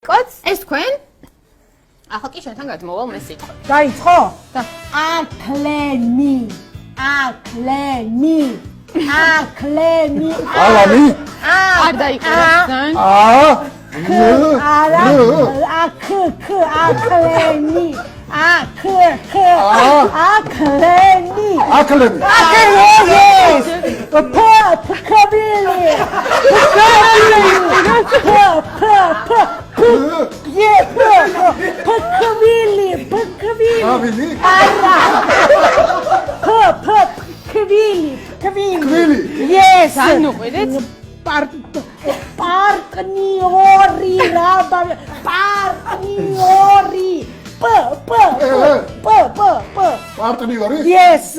კოც, ეს თქვენ? ახლა კი შენთან გადმოვალ მე სიტყვა. დაიწყო? და აკლენი. ალამი? არ დაიყურე ძალიან. აკლენი. Partneri? Yes.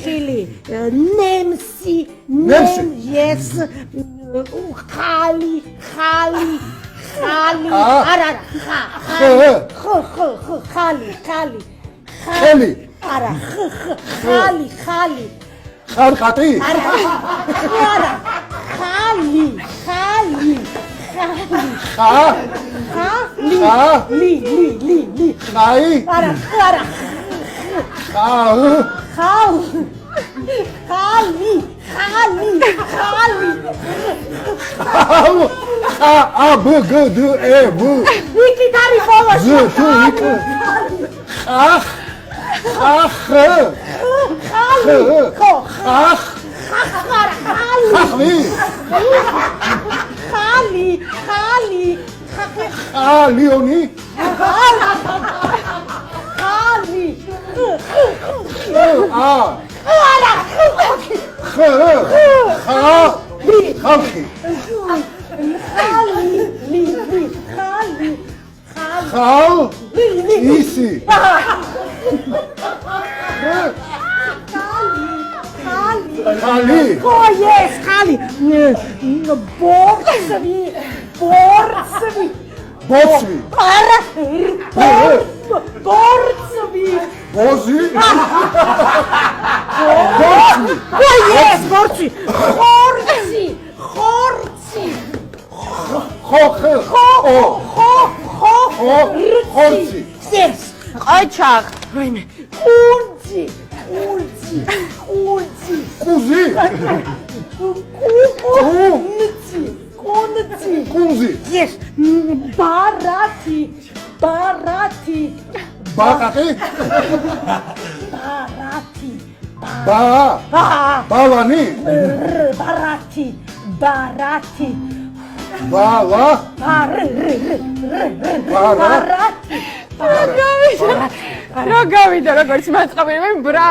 Xili. Nemsi. Yes. Khali. Ara. Khali. Ara. Khali. Xarqati? Ara. Khali. Li. Xai? Ara. Khali. A, B, G, D, E, B. Iki tari bola. Z, T, Ik. Leonie? Isi. Khali. Oh yes, Khali. Botsvi. Ara. Bortsvi. Bozi? Oh yes, Bortsvi. Khortsi. Khortsi. Yes. ყოჩაღ. Urtsi. Kuzi? Kunzi? Yes. Barati. Bakati? Balani? Barati. Bala? რა გავიდა როგორც მაწყობილი მე ბრავო